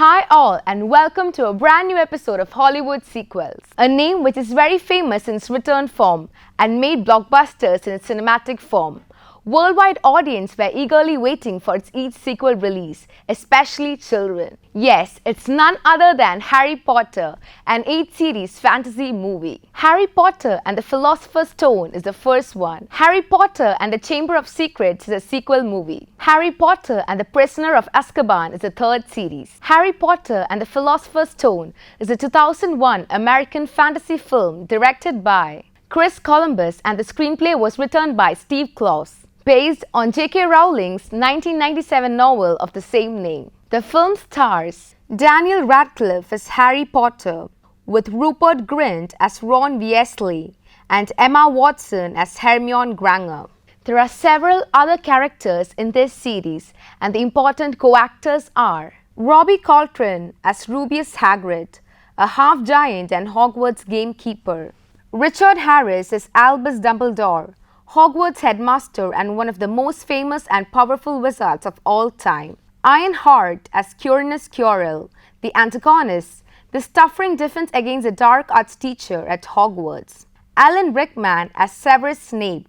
Hi all and welcome to a brand new episode of Hollywood Sequels, a name which is very famous in its written form and made blockbusters in its cinematic form. Worldwide audience were eagerly waiting for its each sequel release, especially children. Yes, it's none other than Harry Potter, an 8-series fantasy movie. Harry Potter and the Philosopher's Stone is the first one. Harry Potter and the Chamber of Secrets is a sequel movie. Harry Potter and the Prisoner of Azkaban is the third series. Harry Potter and the Philosopher's Stone is a 2001 American fantasy film directed by Chris Columbus, and the screenplay was written by Steve Kloss, based on J.K. Rowling's 1997 novel of the same name. The film stars Daniel Radcliffe as Harry Potter, with Rupert Grint as Ron Weasley and Emma Watson as Hermione Granger. There are several other characters in this series, and the important co-actors are Robbie Coltrane as Rubeus Hagrid, a half-giant and Hogwarts gamekeeper; Richard Harris as Albus Dumbledore, Hogwarts headmaster and one of the most famous and powerful wizards of all time; Ian Hart as Quirinus Quirrell, the antagonist, the suffering defense against the dark arts teacher at Hogwarts; Alan Rickman as Severus Snape,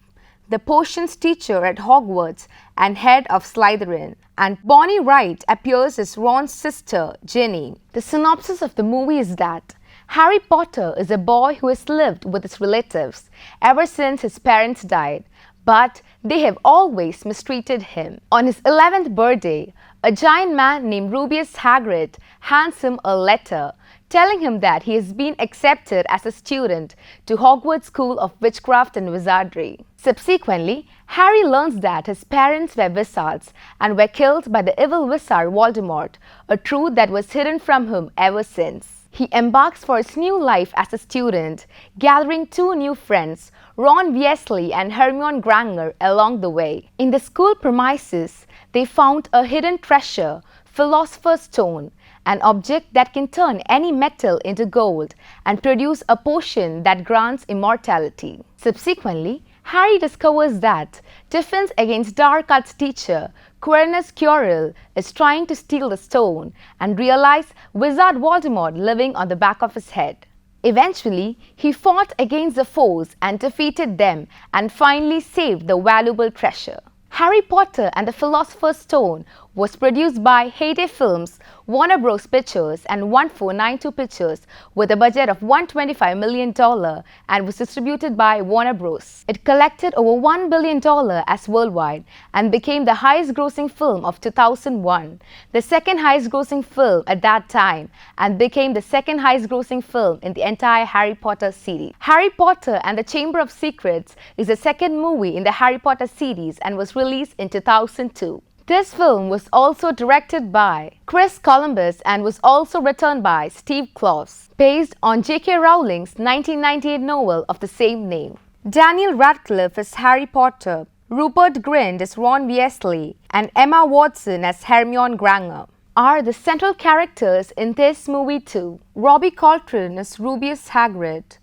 the potions teacher at Hogwarts and head of Slytherin; and Bonnie Wright appears as Ron's sister, Ginny. The synopsis of the movie is that Harry Potter is a boy who has lived with his relatives ever since his parents died, but they have always mistreated him. On his 11th birthday, a giant man named Rubeus Hagrid hands him a letter telling him that he has been accepted as a student to Hogwarts School of Witchcraft and Wizardry. Subsequently, Harry learns that his parents were wizards and were killed by the evil wizard Voldemort, a truth that was hidden from him ever since. He embarks for his new life as a student, gathering two new friends, Ron Weasley and Hermione Granger, along the way. In the school premises, they found a hidden treasure, Philosopher's Stone, an object that can turn any metal into gold and produce a potion that grants immortality. Subsequently, Harry discovers that defense against dark arts teacher Quirinus Quirrell is trying to steal the stone and realizes Wizard Voldemort living on the back of his head. Eventually, he fought against the foes and defeated them and finally saved the valuable treasure. Harry Potter and the Philosopher's Stone was produced by Heyday Films, Warner Bros. Pictures and 1492 Pictures with a budget of $125 million and was distributed by Warner Bros. It collected over $1 billion as worldwide and became the highest grossing film of 2001, the second highest grossing film at that time, and became the second highest grossing film in the entire Harry Potter series. Harry Potter and the Chamber of Secrets is the second movie in the Harry Potter series and was released in 2002. This film was also directed by Chris Columbus and was also written by Steve Kloss, based on J.K. Rowling's 1998 novel of the same name. Daniel Radcliffe as Harry Potter, Rupert Grint as Ron Weasley, and Emma Watson as Hermione Granger are the central characters in this movie too. Robbie Coltrane as Rubeus Hagrid,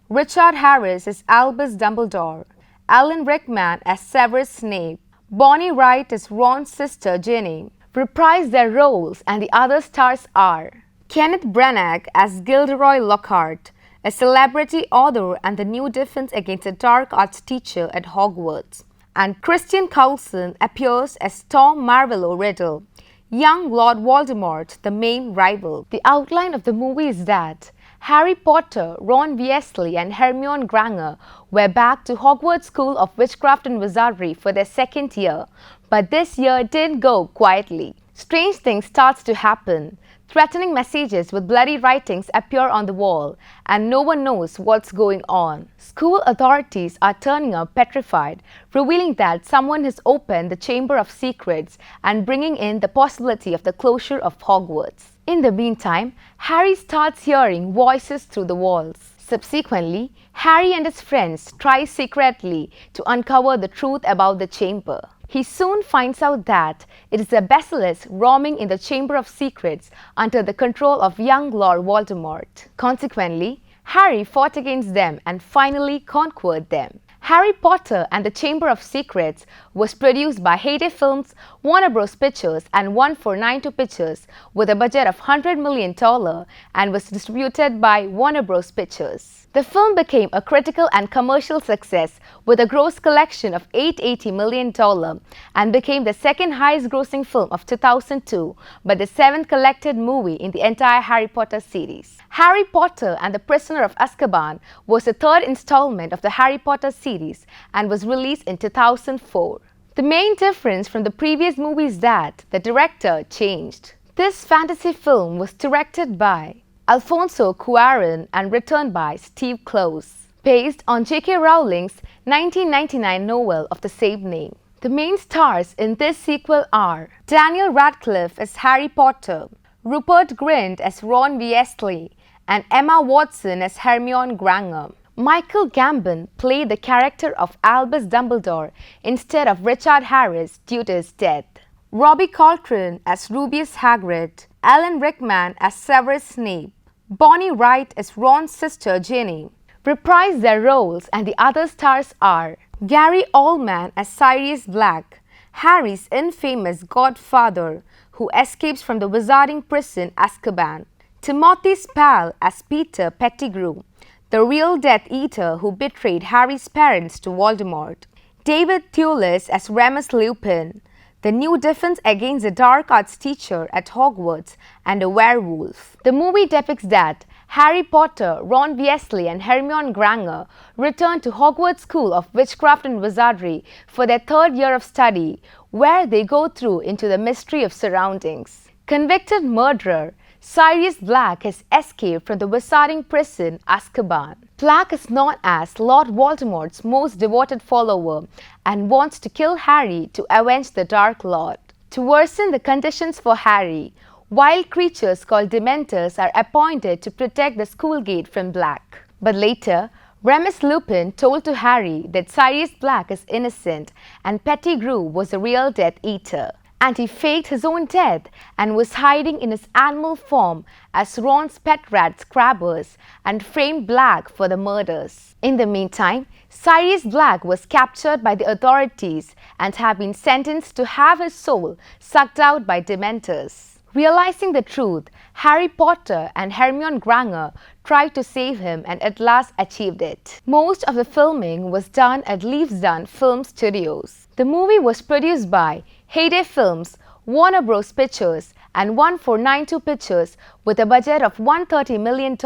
Richard Harris as Albus Dumbledore, Alan Rickman as Severus Snape, Bonnie Wright as Ron's sister Ginny reprise their roles, and the other stars are Kenneth Branagh as Gilderoy Lockhart, a celebrity author and the new defense against a dark arts teacher at Hogwarts, and Christian Coulson appears as Tom Marvolo Riddle, young Lord Voldemort, the main rival. The outline of the movie is that Harry Potter, Ron Weasley and Hermione Granger were back to Hogwarts School of Witchcraft and Wizardry for their second year, but this year didn't go quietly. Strange things starts to happen. Threatening messages with bloody writings appear on the wall, and no one knows what's going on. School authorities are turning up petrified, revealing that someone has opened the Chamber of Secrets and bringing in the possibility of the closure of Hogwarts. In the meantime, Harry starts hearing voices through the walls. Subsequently, Harry and his friends try secretly to uncover the truth about the chamber. He soon finds out that it is a basilisk roaming in the Chamber of Secrets under the control of young Lord Voldemort. Consequently, Harry fought against them and finally conquered them. Harry Potter and the Chamber of Secrets was produced by Heyday Films, Warner Bros. Pictures and 1492 Pictures with a budget of $100 million and was distributed by Warner Bros. Pictures. The film became a critical and commercial success with a gross collection of $880 million and became the second highest grossing film of 2002 but the seventh collected movie in the entire Harry Potter series. Harry Potter and the Prisoner of Azkaban was the third installment of the Harry Potter series and was released in 2004. The main difference from the previous movie is that the director changed. This fantasy film was directed by Alfonso Cuarón and written by Steve Kloves, based on J.K. Rowling's 1999 novel of the same name. The main stars in this sequel are Daniel Radcliffe as Harry Potter, Rupert Grint as Ron Weasley, and Emma Watson as Hermione Granger. Michael Gambon played the character of Albus Dumbledore instead of Richard Harris due to his death. Robbie Coltrane as Rubeus Hagrid, Alan Rickman as Severus Snape, Bonnie Wright as Ron's sister Ginny reprised their roles, and the other stars are Gary Oldman as Sirius Black, Harry's infamous godfather who escapes from the wizarding prison Azkaban, Timothy Spall as Peter Pettigrew, the real Death Eater who betrayed Harry's parents to Voldemort, David Thewlis as Remus Lupin, the new defense against the dark arts teacher at Hogwarts, and a werewolf. The movie depicts that Harry Potter, Ron Weasley and Hermione Granger return to Hogwarts School of Witchcraft and Wizardry for their third year of study, where they go through into the mystery of surroundings. Convicted murderer Sirius Black has escaped from the wizarding prison Azkaban. Black is known as Lord Voldemort's most devoted follower and wants to kill Harry to avenge the Dark Lord. To worsen the conditions for Harry, wild creatures called Dementors are appointed to protect the school gate from Black. But later, Remus Lupin told to Harry that Sirius Black is innocent and Pettigrew was the real Death Eater, and he faked his own death and was hiding in his animal form as Ron's pet rat Scrabbers and framed Black for the murders. In the meantime, Sirius Black was captured by the authorities and have been sentenced to have his soul sucked out by Dementors. Realizing the truth, Harry Potter and Hermione Granger tried to save him and at last achieved it. Most of the filming was done at Leavesden Film Studios. The movie was produced by Heyday Films, Warner Bros. Pictures and 1492 Pictures with a budget of $130 million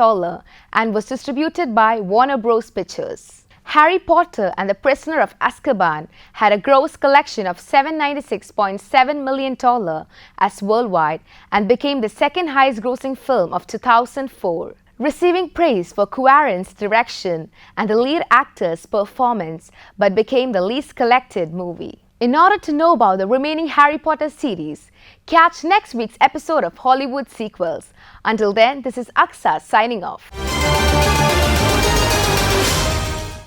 and was distributed by Warner Bros. Pictures. Harry Potter and the Prisoner of Azkaban had a gross collection of $796.7 million as worldwide and became the second highest grossing film of 2004. Receiving praise for Cuarón's direction and the lead actor's performance, but became the least collected movie. In order to know about the remaining Harry Potter series, catch next week's episode of Hollywood Sequels. Until then, this is Aksa signing off.